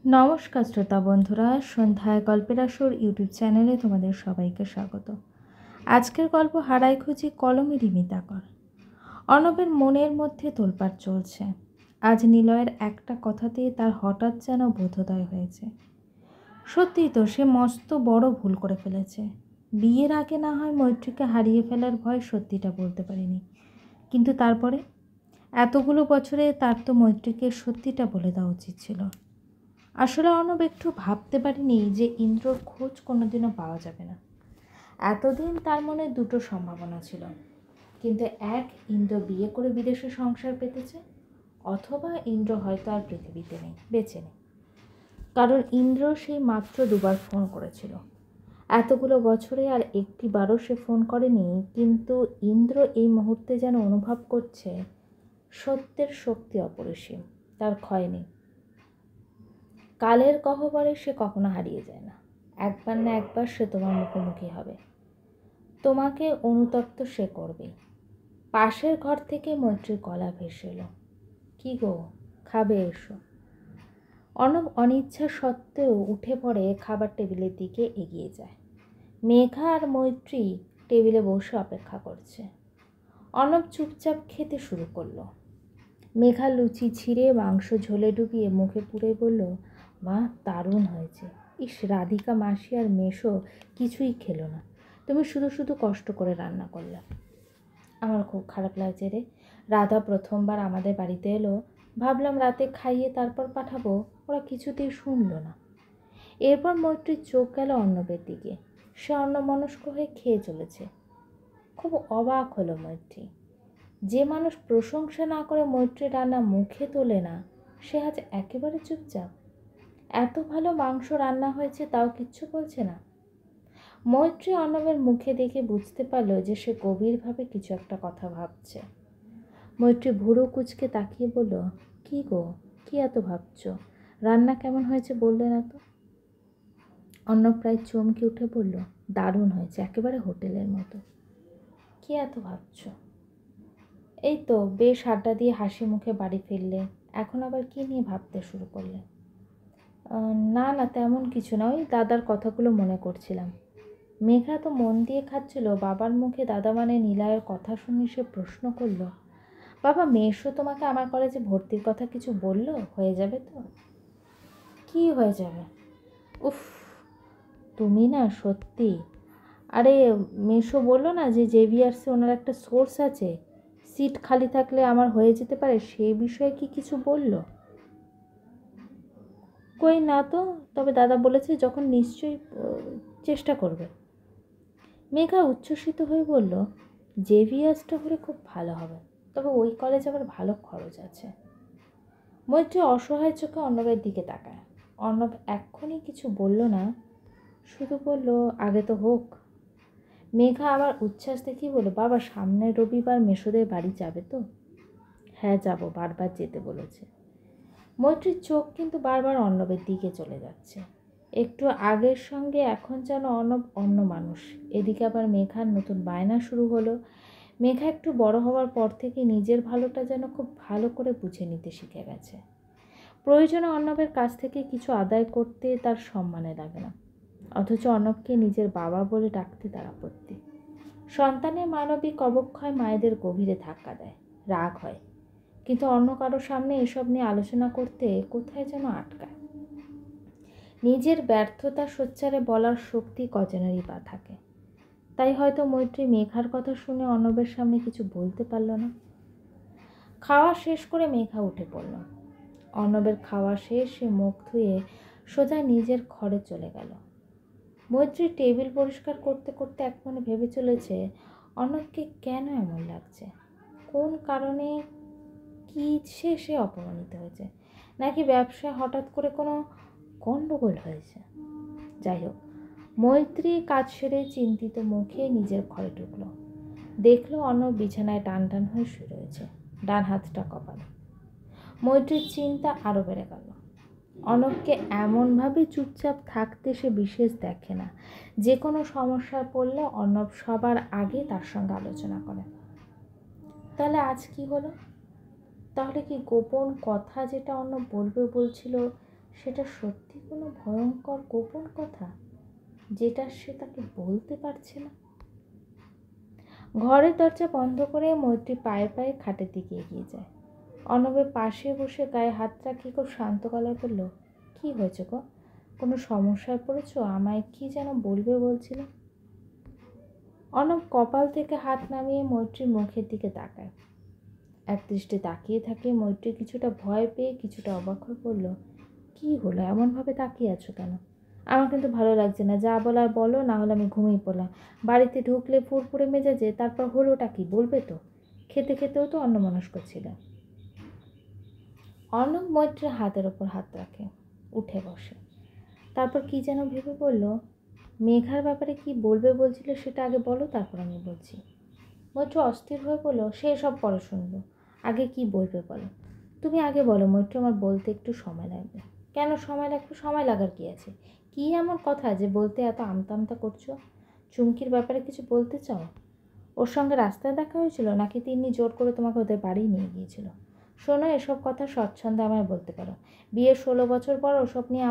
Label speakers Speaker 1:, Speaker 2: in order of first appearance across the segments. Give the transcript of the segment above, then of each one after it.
Speaker 1: নমস্কার শ্রোতা বন্ধুরা, সন্ধ্যায় গল্পের আসর ইউটিউব চ্যানেলে তোমাদের সবাইকে স্বাগত। আজকের গল্প হারাই খুঁজি কলমে রিমিতাকর। অর্ণবের মনের মধ্যে তোলপাড় চলছে। আজ নিলয়ের একটা কথাতেই তার হঠাৎ যেন বোধোদয় হয়েছে। সত্যিই তো সে মস্ত বড় ভুল করে ফেলেছে। বিয়ের আগে না হয় মৈত্রীকে হারিয়ে ফেলার ভয় সত্যিটা বলতে পারিনি, কিন্তু তারপরে এতগুলো বছরে তার তো মৈত্রীকে সত্যিটা বলে দেওয়া উচিত ছিল। আসলে অর্ণব একটু ভাবতে পারিনি যে ইন্দ্রর খোঁজ কোনোদিনও পাওয়া যাবে না। এতদিন তার মনে দুটো সম্ভাবনা ছিল, কিন্তু এক, ইন্দ্র বিয়ে করে বিদেশে সংসার পেতেছে, অথবা ইন্দ্র হয়তো আর পৃথিবীতে নেই, বেঁচে নেই। কারণ ইন্দ্র সেই মাত্র দুবার ফোন করেছিল, এতগুলো বছরে আর একটিবারও সে ফোন করেনি। কিন্তু ইন্দ্র এই মুহূর্তে যেন অনুভব করছে সত্যের শক্তি অপরিসীম, তার ক্ষয় নেই। কালের গহ্বরে সে কখনো হারিয়ে যায় না। একবার না একবার সে তোমার মুখোমুখি হবে, তোমাকে অনুতপ্ত সে করবেই। পাশের ঘর থেকে মৈত্রীর গলা ভেসে এলো, কী গো, খাবে এসো। অর্ণব অনিচ্ছা সত্ত্বেও উঠে পড়ে খাবার টেবিলের দিকে এগিয়ে যায়। মেঘা আর মৈত্রী টেবিলে বসে অপেক্ষা করছে। অর্ণব চুপচাপ খেতে শুরু করলো। মেঘা লুচি ছিঁড়ে মাংস ঝোলে ডুবিয়ে মুখে পুরে বলল, মা, দারুণ হয়েছে। ইস, রাধিকা মাসি আর মেশো কিছুই খেলো না, তুমি শুধু শুধু কষ্ট করে রান্না করলে। আমার খুব খারাপ লাগছে রে। রাধা প্রথমবার আমাদের বাড়িতে এলো, ভাবলাম রাতে খাইয়ে তারপর পাঠাবো, ওরা কিছুতেই শুনলো না। এরপর মৈত্রীর চোখ গেল অর্ণবের দিকে, সে অন্যমনস্ক হয়ে খেয়ে চলেছে। খুব অবাক হলো মৈত্রী। যে মানুষ প্রশংসা না করে মৈত্রীর রান্না মুখে তোলে না, সে আজ একেবারে চুপচাপ। এত ভালো মাংস রান্না হয়েছে তাও কিচ্ছু বলছে না। মৈত্রী অর্ণবের মুখে দেখে বুঝতে পারল যে সে গভীরভাবে কিছু একটা কথা ভাবছে। মৈত্রী ভুরু কুঁচকে তাকিয়ে বলল, কি গো, কি এত ভাবছ? রান্না কেমন হয়েছে বললে না তো? অর্ণব প্রায় চমকে উঠে বলল, দারুণ হয়েছে, একেবারে হোটেলের মতো। কি এত ভাবছ? এই তো বেশ আড্ডা দিয়ে হাসি মুখে বাড়ি ফিরলে, এখন আবার কি নিয়ে ভাবতে শুরু করলে? না না, তেমন কিছু না, ওই দাদার কথাগুলো মনে করছিলাম। মেঘা তো মন দিয়ে খাচ্ছিল। বাবার মুখে দাদা মানে নিলয়ের কথা শুনে সে প্রশ্ন করলো, বাবা, মেশো তোমাকে আমার কলেজে ভর্তির কথা কিছু বললো? হয়ে যাবে তো? কি হয়ে যাবে? উফ, তুমি না সত্যি। আরে, মেশো বললো না যে জেভিয়ার্সে ওনার একটা সোর্স আছে, সিট খালি থাকলে আমার হয়ে যেতে পারে, সেই বিষয়ে কি কিছু বললো? কই না তো, তবে দাদা বলেছে যখন নিশ্চয়ই চেষ্টা করবে। মেঘা উচ্ছ্বসিত হয়ে বলল, জেভিয়ার্সটা হলে খুব ভালো হবে, তবে ওই কলেজ আবার ভালো খরচ আছে। মৈত্রী অসহায় চোখে অর্ণবের দিকে তাকায়। অর্ণব এক্ষুনি কিছু বলল না, শুধু বলল, আগে তো হোক। মেঘা আবার উচ্ছ্বাস দেখিয়ে বলল, বাবা, সামনের রবিবার মেসোদের বাড়ি যাবে তো? হ্যাঁ যাব, বারবার যেতে বলেছে। মৈত্রীর চোখ কিন্তু বারবার অর্ণবের দিকে চলে যাচ্ছে। একটু আগের সঙ্গে এখন যেন অর্ণব অন্য মানুষ। এদিকে আবার মেঘার নতুন বায়না শুরু হলো। মেঘা একটু বড় হওয়ার পর থেকে নিজের ভালোটা যেন খুব ভালো করে বুঝে নিতে শিখে গেছে। প্রয়োজনে অর্ণবের কাছ থেকে কিছু আদায় করতে তার সম্মানে লাগে না, অথচ অর্ণবকে নিজের বাবা বলে ডাকতে তার আপত্তি। সন্তানের মানবিক অবক্ষয় মায়েদের গভীরে ধাক্কা দেয়, রাগ হয়, কিন্তু অন্য কারোর সামনে এসব নিয়ে আলোচনা করতে কোথায় যেন আটকায়। নিজের ব্যর্থতা সোচ্চারে বলার শক্তি কজনেরই বা থাকে। তাই হয়তো মৈত্রী মেঘার কথা শুনে অর্ণবের সামনে কিছু বলতে পারল না। খাওয়া শেষ করে মেঘা উঠে পড়ল। অর্ণবের খাওয়া শেষ, সে মুখ ধুয়ে সোজা নিজের ঘরে চলে গেল। মৈত্রী টেবিল পরিষ্কার করতে করতে এক মনে ভেবে চলেছে, অর্ণবকে কেন এমন লাগছে, কোন কারণে, কি সে অপমানিত হয়েছে, নাকি ব্যবসায় হঠাৎ করে কোনো গণ্ডগোল হয়েছে। যাই হোক, মৈত্রী কাজ সেরে চিন্তিত মুখে নিজের ঘরে ঢুকলো। দেখলো অর্ণব বিছানায় টান টান হয়ে শুয়ে রয়েছে, ডান হাতটা কপালে। মৈত্রীর চিন্তা আরও বেড়ে গেল। অর্ণবকে এমনভাবে চুপচাপ থাকতে সে বিশেষ দেখে না। যে কোনো সমস্যায় পড়লে অর্ণব সবার আগে তার সঙ্গে আলোচনা করে। তাহলে আজ কি হলো? তাহলে কি গোপন কথা যেটা অর্ণব বলবে বলছিল সেটা সত্যি কোনো ভয়ঙ্কর গোপন কথা যেটা সে তাকে বলতে পারছে না? ঘরের দরজা বন্ধ করে মৈত্রী পায়ে পায়ে খাটের দিকে এগিয়ে যায়। অর্ণবের পাশে বসে গায়ে হাত রাখিয়ে খুব শান্ত গলায় বলল, কি হয়েছে গো? কোনো সমস্যায় পড়েছো? আমায় কি যেন বলবে বলছিলে? অর্ণব কপাল থেকে হাত নামিয়ে মৈত্রীর মুখের দিকে তাকায়। এক দৃষ্টি তাকিয়ে থাকে মৈত্রী কিছুটা ভয় পেয়ে কিছুটা অবাক হয়ে বলল, কি হলো? এমনভাবে তাকিয়ে আছো কেন? আমার কিন্তু ভালো লাগছে না। যা বলার বলো, না হলে আমি ঘুমিয়ে পড়লাম। বাড়িতে ঢুকলে ফুরফুরে মেজাজে, তারপর হলোটা কি বলবে তো? খেতে খেতেও তো অন্যমনস্ক ছিল। অর্ণব মৈত্রীর হাতের ওপর হাত রাখে, উঠে বসে। তারপর কি যেন ভেবে বলল, মেঘার ব্যাপারে কি বলবে বলছিল সেটা আগে বলো, তারপর আমি বলছি। মৈত্র অস্থির হয়ে বলল, সে সব পরে শুনবো, আগে কি বলবে বলো। তুমি আগে বলো মৈত্র, আমার বলতে একটু সময় লাগবে। কেন সময় লাগবে? সময় লাগার কি আছে? কি এমন কথা যে বলতে এত আমতা আমতা করছো? চুমকির ব্যাপারে কিছু বলতে চাও? ওর সঙ্গে রাস্তায় দেখা হয়েছিল, নাকি তিনি জোর করে তোমাকে ওদের বাড়ি নিয়ে গিয়েছিল? শোনো, এসব কথা স্বচ্ছন্দে আমায় বলতে পারো। বিয়ের 16 বছর পর ওসব নিয়ে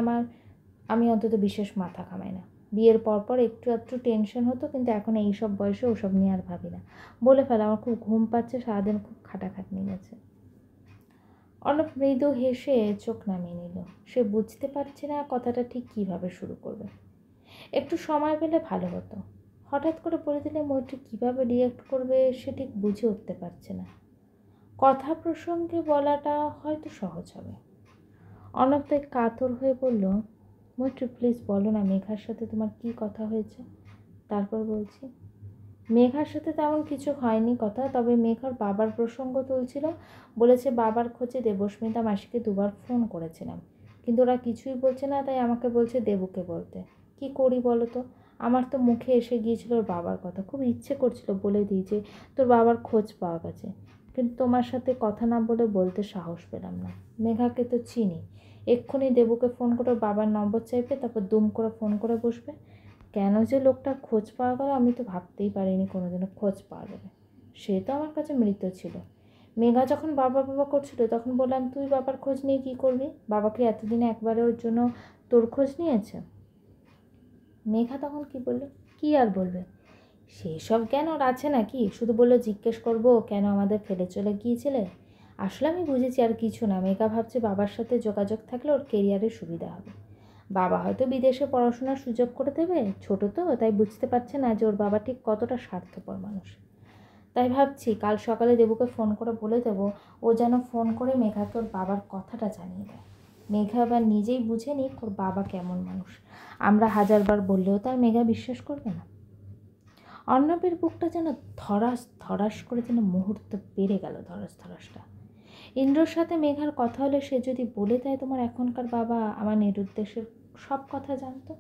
Speaker 1: আমি অন্তত বিশেষ মাথা ঘামাই না। বিয়ের পরপর একটু একটু টেনশন হতো, কিন্তু এখন এইসব বয়সে ওসব নিয়ে আর ভাবি না। বলে ফেলো, আমার খুব ঘুম পাচ্ছে, সারাদিন খুব খাটাখাটনি গেছে। অর্ণব মৃদু হেসে চোখ নামিয়ে নিল। সে বুঝতে পারছে না কথাটা ঠিক কীভাবে শুরু করবে। একটু সময় পেলে ভালো হতো। হঠাৎ করে বলে দিলে মৈত্রী কীভাবে রিয়াক্ট করবে সে ঠিক বুঝে উঠতে পারছে না। কথা প্রসঙ্গে বলাটা হয়তো সহজ হবে। অর্ণব তাই কাতর হয়ে বলল, মৈত্রী প্লিজ বলো না, মেঘার সাথে তোমার কি কথা হয়েছে? তারপর বলছি। মেঘার সাথে তেমন কিছু হয়নি কথা, তবে মেঘার বাবার প্রসঙ্গ তুলছিল। বলেছে বাবার খোঁজে দেবস্মিতা মাসিকে 2বার ফোন করেছিলাম, কিন্তু ওরা কিছুই বলছে না, তাই আমাকে বলছে দেবুকে বলতে। কি করি বলো তো? আমার তো মুখে এসে গিয়েছিল ওর বাবার কথা, খুব ইচ্ছে করছিল বলে দিই যে তোর বাবার খোঁজ পাওয়া গেছে, কিন্তু তোমার সাথে কথা না বলে বলতে সাহস পেলাম না। মেঘাকে তো চিনি, এক্ষুনি দেবুকে ফোন করে ওর বাবার নম্বর চাইবে, তারপর দুম করে ফোন করে বসবে। কেন যে লোকটার খোঁজ পাওয়া গেল আমি তো ভাবতেই পারিনি কোনোদিনও খোঁজ পাওয়া যাবে। সে তো আমার কাছে মৃত ছিল। মেঘা যখন বাবা বাবা করছিল তখন বললাম, তুই বাবার খোঁজ নিয়ে কী করবি? বাবাকে এতদিনে একবারে ওর জন্য তোর খোঁজ নিয়েছে? মেঘা তখন কি বলল? কি আর বলবে? সেই সব জ্ঞান ওর আছে নাকি? শুধু বললো জিজ্ঞেস করবো কেন আমাদের ফেলে চলে গিয়েছিলে। আসলে আমি বুঝেছি আর কিছু না। মেঘা ভাবছে বাবার সাথে যোগাযোগ থাকলে ওর কেরিয়ারের সুবিধা হবে। বাবা হয়তো বিদেশে পড়াশোনার সুযোগ করে দেবে। ছোট তো, তাই বুঝতে পারছে না যে ওর বাবা ঠিক কতটা স্বার্থপর মানুষ। তাই ভাবছি কাল সকালে দেবুকে ফোন করে বলে দেবো ও যেন ফোন করে মেঘাকে ওর বাবার কথাটা জানিয়ে দেয়। মেঘা এবার নিজেই বুঝে নিক ওর বাবা কেমন মানুষ। আমরা হাজারবার বললেও তার মেঘা বিশ্বাস করবে না। অর্ণবের বুকটা যেন ধরাস ধরাস করে যেন মুহূর্ত বেড়ে গেল, ধরাস ধরাসটা। ইন্দ্রর সাথে মেঘার কথা হলে সে যদি বলে দেয় তোমার এখনকার বাবা আমার নিরুদ্দেশের সব কথা জানতো।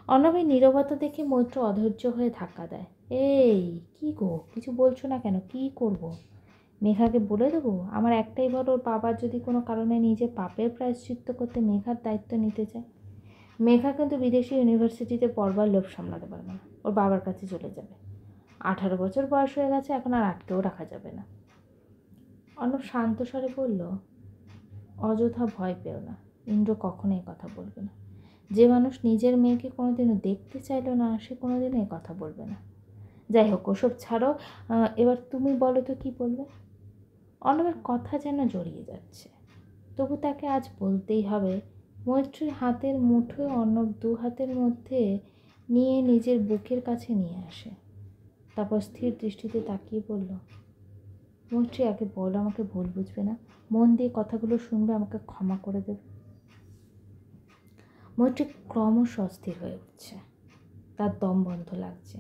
Speaker 1: অর্ণবের নীরবতা দেখে মৈত্র অধৈর্য হয়ে ধাক্কা দেয়। এই কি গো, কিছু বলছো না কেন? কি করব? মেঘাকে বলে দেবো? আমার একটাই ভয়, ওর বাবা যদি কোনো কারণে নিজে পাপের প্রায়শ্চিত্ত করতে মেঘার দায়িত্ব নিতে চায়। মেঘা কিন্তু বিদেশি ইউনিভার্সিটিতে পড়বার লোভ সামলাতে পারবে না, ওর বাবার কাছে চলে যাবে। 18 বছর বয়স হয়ে গেছে, এখন আর আটকেও রাখা যাবে না। অর্ণব শান্ত স্বরে বলল, অযথা ভয় পেও না, ইন্দ্র কখনোই কথা বলবে না। যে মানুষ নিজের মেয়েকে কোনোদিনও দেখতে চাইল না সে কোনোদিনও এ কথা বলবে না। যাই হোক, ওসব ছাড়ো। এবার তুমি বলো তো কী বলবে? অর্ণবের কথা যেন জড়িয়ে যাচ্ছে, তবু তাকে আজ বলতেই হবে। মৈত্রীর হাতের মুঠোয় অর্ণব 2 হাতের মধ্যে নিয়ে নিজের বুকের কাছে নিয়ে আসে। তারপর স্থির দৃষ্টিতে তাকিয়ে বলল, মৈত্রী আগে বলো, আমাকে ভুল বুঝবে না, মন দিয়ে কথাগুলো শুনবে, আমাকে ক্ষমা করে দেবে। মৈত্রী ক্রমশ অস্থির হয়ে উঠছে, তার দম বন্ধ লাগছে।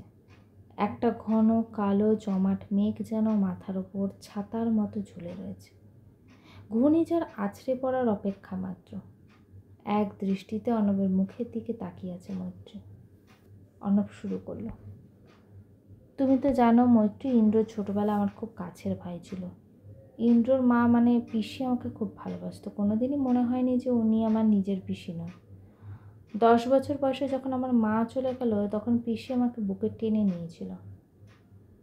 Speaker 1: একটা ঘন কালো জমাট মেঘ যেন মাথার ওপর ছাতার মতো ঝুলে রয়েছে, ঘূর্ণিঝড় আছড়ে পড়ার অপেক্ষা মাত্র। এক দৃষ্টিতে অর্ণবের মুখের দিকে তাকিয়ে আছে মৈত্রী। অর্ণব শুরু করল, তুমি তো জানো মৈত্রী, ইন্দ্র ছোটবেলা আমার খুব কাছের ভাই ছিল। ইন্দ্রর মা মানে পিসি আমাকে খুব ভালোবাসতো, কোনোদিনই মনে হয়নি যে উনি আমার নিজের পিসি নয়। 10 বছর বয়সে যখন আমার মা চলে গেল তখন পিসি আমাকে বুকে টেনে নিয়েছিল।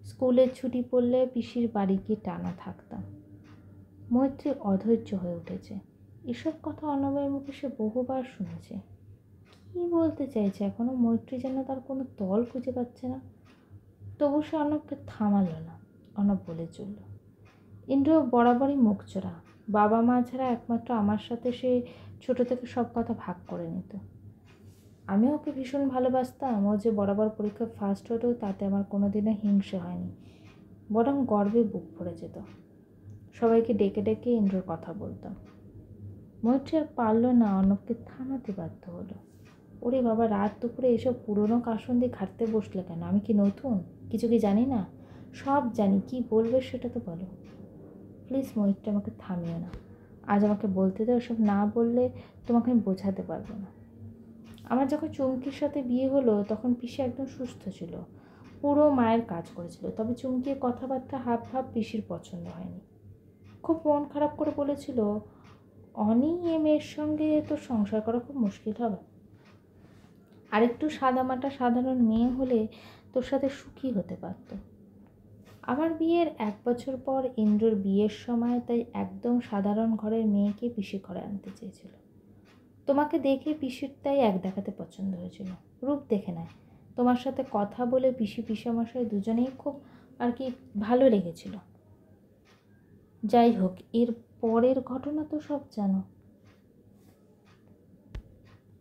Speaker 1: স্কুলের ছুটি পড়লে পিসির বাড়ি গিয়ে টানা থাকতাম। মৈত্রী অধৈর্য হয়ে উঠেছে। এসব কথা অর্ণবের মুখে সে বহুবার শুনেছে। কী বলতে চাইছে এখনও মৈত্রী যেন তার কোনো তল খুঁজে পাচ্ছে না। তবু সে অর্ণবকে থামালো না। অর্ণব বলে চলল, ইন্দ্র বরাবরই মুখচোরা। বাবা মা ছাড়া একমাত্র আমার সাথে সে ছোটো থেকে সব কথা ভাগ করে নিত। আমি ওকে ভীষণ ভালোবাসতাম। ও যে বরাবর পরীক্ষায় ফার্স্ট হতো তাতে আমার কোনো দিনও হিংসে হয়নি, বরং গর্বে বুক ভরে যেত। সবাইকে ডেকে ডেকে ইন্দ্রর কথা বলতাম। মৈত্রী আর পারল না, অর্ণবকে থামাতে বাধ্য হলো। ওরে বাবা, রাত দুপুরে এসব পুরনো কাসুন্দি ঘাটতে বসলে কেন? আমি কি নতুন? কিছু কি জানি না? সব জানি, কি বলবে সেটা তো বলো। প্লিজ মৈত্রী, আমাকে থামিও না। আজ আমাকে বলতে দাও। এসব না বললে তোমাকে আমি বোঝাতে পারবো না। আমার যখন চুমকির সাথে বিয়ে হলো তখন পিসি একদম সুস্থ ছিল, পুরো মায়ের কাজ করেছিল। তবে চুমকির কথাবার্তা হাব ভাব পিসির পছন্দ হয়নি। খুব মন খারাপ করে বলেছিল, অনি এ মেয়ের সঙ্গে তো সংসার করা খুব মুশকিল হবে। আরেকটু সাদামাটা সাধারণ মেয়ে হলে তোর সাথে সুখী হতে পারত। আমার বিয়ের 1 বছর পর ইন্দ্রর বিয়ের সময় তাই একদম সাধারণ ঘরের মেয়েকে পিসি ঘরে আনতে চেয়েছিল। তোমাকে দেখে পিসির তাই এক দেখাতে পছন্দ হয়েছিল। রূপ দেখে নেয়। তোমার সাথে কথা বলে পিসি পিসামশাই দুজনেই খুব আর কি ভালো লেগেছিল। যাই হোক, এর পরের ঘটনা তো সব জানো।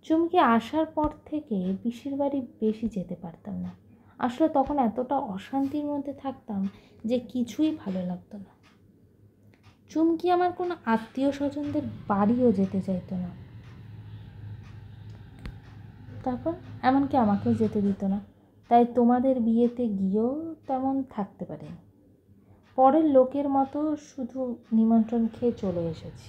Speaker 1: চুমকি আসার পর থেকে পিসির বাড়ি বেশি যেতে পারতাম না। আসলে তখন এতটা অশান্তির মধ্যে থাকতাম যে কিছুই ভালো লাগতো না। চুমকি আমার কোনো আত্মীয় স্বজনদের বাড়িও যেতে চাইতো না। তারপর এমনকি আমাকেও যেতে দিত না। তাই তোমাদের বিয়েতে গিয়েও তেমন থাকতে পারিনি। পরের লোকের মতো শুধু নিমন্ত্রণ খেয়ে চলে এসেছি।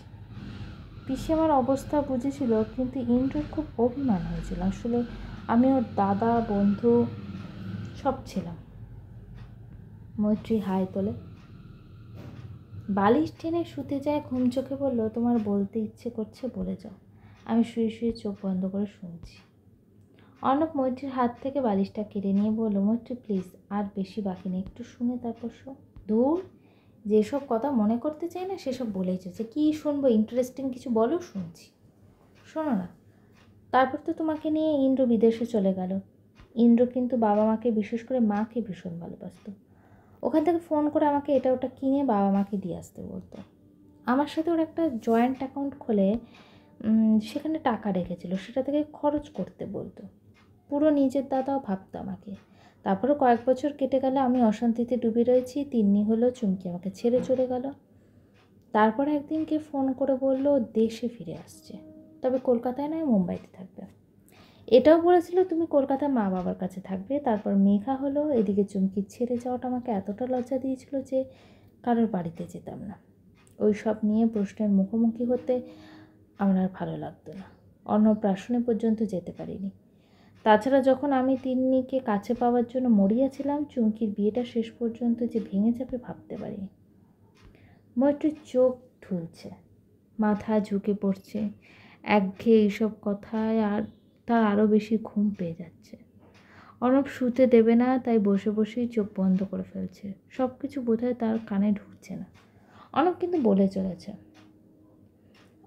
Speaker 1: পিসি আমার অবস্থা বুঝেছিল, কিন্তু ইন্দ্রর খুব অভিমান হয়েছিল। আসলে আমি ওর দাদা, বন্ধু সব ছিলাম। মৈত্রী হাই তোলে, বালিশ টেনে শুতে যায়, ঘুম চোখে বলল, তোমার বলতে ইচ্ছে করছে বলে যাও। আমি শুয়ে শুয়ে চোখ বন্ধ করে শুনছি। অর্ণব মৈত্রীর হাত থেকে বালিশটা কেড়ে নিয়ে বলল, মৈত্রী প্লিজ, আর বেশি বাকি নেই, একটু শুনে তারপর শো। দূর, যেসব কথা মনে করতে চাই না সেসব বলেই চলছে। কী শুনবো? ইন্টারেস্টিং কিছু বলো, শুনছি। শোনো না, তারপর তো তোমাকে নিয়ে ইন্দ্র বিদেশে চলে গেল। ইন্দ্র কিন্তু বাবা মাকে, বিশেষ করে মাকে ভীষণ ভালোবাসত। ওখান থেকে ফোন করে আমাকে এটা ওটা কিনে বাবা মাকে দিয়ে আসতে বলতো। আমার সাথে ওর একটা জয়েন্ট অ্যাকাউন্ট খুলে সেখানে টাকা রেখেছিল, সেটা থেকে খরচ করতে বলতো। পুরো নিজের দাদাও ভাবতো আমাকে। তারপরে কয়েক বছর কেটে গেল, আমি অশান্তিতে ডুবে রয়েছি। তিন্নি হলো, চুমকি আমাকে ছেড়ে চলে গেল। তারপর একদিনকে ফোন করে বলল দেশে ফিরে আসছে, তবে কলকাতায় নয়, মুম্বাইতে থাকবে। এটাও বলেছিল তুমি কলকাতায় মা বাবার কাছে থাকবে। তারপর মেঘা হলো। এদিকে চুমকির ছেড়ে যাওয়াটা আমাকে এতটা লজ্জা দিয়েছিল যে কারোর বাড়িতে যেতাম না। ওই সব নিয়ে প্রশ্নের মুখোমুখি হতে আমার আর ভালো লাগতো না। অন্নপ্রাশনে পর্যন্ত যেতে পারিনি। তাছাড়া যখন আমি তিন্নিকে কাছে পাওয়ার জন্য মরিয়াছিলাম, চুমকির বিয়েটা শেষ পর্যন্ত যে ভেঙে যাবে ভাবতে পারিনি। মৈত্রীর চোখ ঢুলছে, মাথা ঝুঁকে পড়ছে। একঘেয়ে এইসব কথায় আর তার আরও বেশি ঘুম পেয়ে যাচ্ছে। অর্ণব শুতে দেবে না, তাই বসে বসেই চোখ বন্ধ করে ফেলছে। সব কিছু বোধহয় তার কানে ঢুকছে না। অর্ণব কিন্তু বলে চলেছে।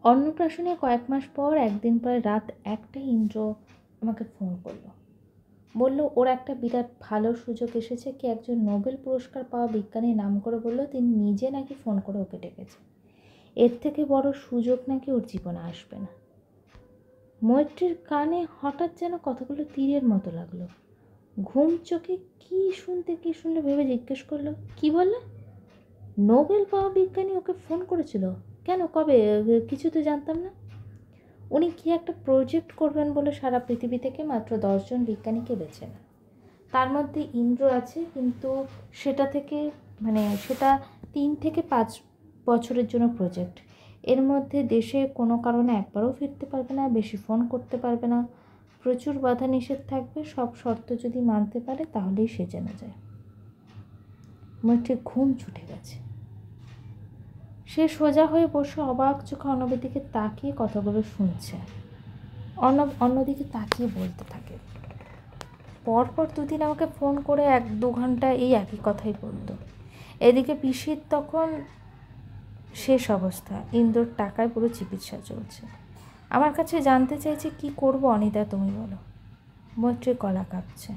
Speaker 1: অন্নপ্রাশনে কয়েক মাস পর একদিন প্রায় রাত 1টায় ইন্দ্র আমাকে ফোন করলো। বলল ওর একটা বিরাট ভালো সুযোগ এসেছে। কি একজন নোবেল পুরস্কার পাওয়া বিজ্ঞানীর নাম করে বলল তিনি নিজে নাকি ফোন করে ওকে ডেকেছে। এর থেকে বড় সুযোগ নাকি ওর জীবনে আসবে না। মৈত্রীর কানে হঠাৎ যেন কথাগুলো তীরের মতো লাগলো। ঘুম চোখে কী শুনলে ভেবে জিজ্ঞেস করলো, কি বললে? নোবেল পাওয়া বিজ্ঞানী ওকে ফোন করেছিল? কেন, কবে? কিছু তো জানতাম না। উনি কি একটা প্রজেক্ট করবেন বলে সারা পৃথিবী থেকে মাত্র 10 জন বিজ্ঞানীকে বেছে নেন। তার মধ্যে ইন্দ্র আছে, কিন্তু সেটা 3 থেকে 5 বছরের জন্য প্রজেক্ট। এর মধ্যে দেশে কোনো কারণে একবারও ফিরতে পারবে না, বেশি ফোন করতে পারবে না, প্রচুর বাধা নিষেধ থাকবে। সব শর্ত যদি মানতে পারে তাহলেই সে জেনে যায়। মৈত্রীর ঘুম ছুটে গেছে। সে সোজা হয়ে বসে অবাক চোখে অর্ণবের দিকে তাকিয়ে কথাগুলো শুনছে। অর্ণব অন্যদিকে তাকিয়ে বলতে থাকে, পরপর 2 দিন আমাকে ফোন করে 1-2 ঘন্টা এই একই কথাই বলতো। এদিকে পিসির তখন শেষ অবস্থা, ইন্দোর টাকায় পুরো চিকিৎসা চলছে। আমার কাছে জানতে চাইছে কি করব অনিতা, তুমি বলো। মৈত্রীর গলা কাঁপছে।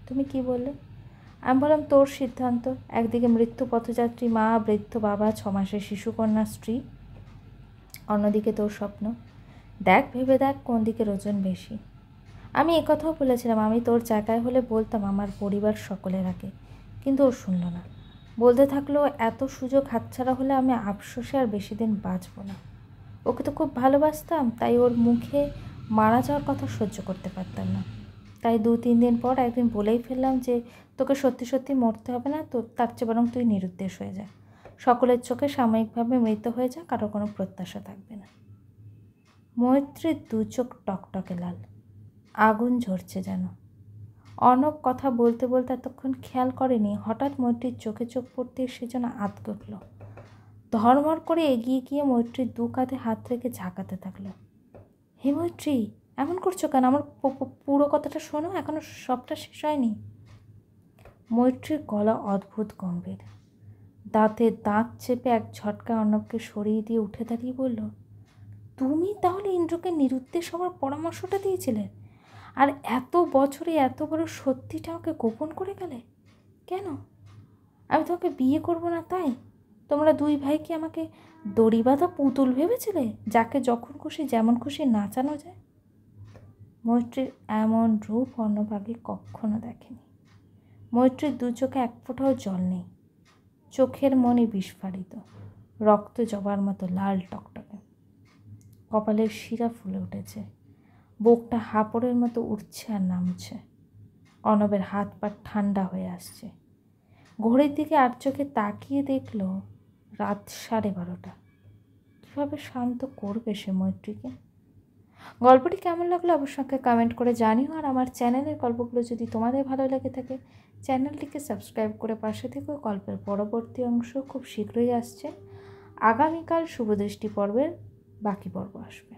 Speaker 1: তুমি কি বললে? আমি বললাম তোর সিদ্ধান্ত। একদিকে মৃত্যু পথযাত্রী মা, বৃদ্ধ বাবা, 6 মাসের শিশুকন্যা স্ত্রী, অন্যদিকে তোর স্বপ্ন। দেখ, ভেবে দেখ কোন দিকের ওজন বেশি। আমি একথাও বলেছিলাম, আমি তোর জায়গায় হলে বলতাম আমার পরিবার সকলের আগে, কিন্তু ও শুনল না। বলতে থাকলো এত সুযোগ হাতছাড়া হলে আমি আফসোসে আর বেশি দিন বাঁচব না। ওকে তো খুব ভালোবাসতাম, তাই ওর মুখে মারা যাওয়ার কথা সহ্য করতে পারতাম না। তাই 2-3 দিন পর একদিন বলেই ফেললাম যে তোকে সত্যি সত্যি মরতে হবে না, তো তার চেয়ে বরং তুই নিরুদ্দেশ হয়ে যা। সকলের চোখে সাময়িকভাবে মৃত হয়ে যা, কারোর কোনো প্রত্যাশা থাকবে না। মৈত্রীর 2 চোখ টকটকে লাল, আগুন ঝরছে যেন। অর্ণব কথা বলতে বলতে এতক্ষণ খেয়াল করেনি, হঠাৎ মৈত্রীর চোখে চোখ পড়তে সে যেন আঁতকে উঠল। ধর্মর করে এগিয়ে গিয়ে মৈত্রীর 2 কাঁধে হাত রেখে ঝাঁকাতে থাকলো। হে মৈত্রী, এমন করছো কেন? আমার পুরো কথাটা শোনো, এখনো সবটা শেষ হয়নি। মৈত্রীর গলা অদ্ভুত গম্ভীর। দাঁতে দাঁত চেপে এক ঝটকা অর্ণবকে সরিয়ে দিয়ে উঠে দাঁড়িয়ে বলল, তুমি তাহলে ইন্দ্রকে নিরুদ্দেশ হওয়ার পরামর্শটা দিয়েছিলে, আর এত বছরে এত বড় সত্যিটা আমাকে গোপন করে গেলে কেন? আমি তোমাকে বিয়ে করব না তাই? তোমরা 2 ভাই কি আমাকে দড়ি বাঁধা পুতুল ভেবেছিলে, যাকে যখন খুশি যেমন খুশি নাচানো যায়? মৈত্রীর এমন রূপ অর্ণব আগে কখনো দেখেনি। মৈত্রীর 2 চোখে এক ফোঁটাও জল নেই, চোখের মনে বিস্ফারিত, রক্ত জবার মতো লাল টকটকে। কপালের শিরা ফুলে উঠেছে, বুকটা হাঁপড়ের মতো উঠছে আর নামছে। অর্ণবের হাত পা ঠান্ডা হয়ে আসছে। ঘড়ির দিকে আর চোখে তাকিয়ে দেখল রাত 12:30। কীভাবে শান্ত করবে সে মৈত্রীকে? গল্পটি কেমন লাগলো অবশ্যই কমেন্ট করে জানিও। আর আমার চ্যানেলের গল্পগুলো যদি তোমাদের ভালো লেগে থাকে, চ্যানেলটিকে সাবস্ক্রাইব করে পাশে থেকেও। গল্পের পরবর্তী অংশ খুব শীঘ্রই আসছে। আগামীকাল শুভদৃষ্টি পর্বের বাকি পর্ব আসবে।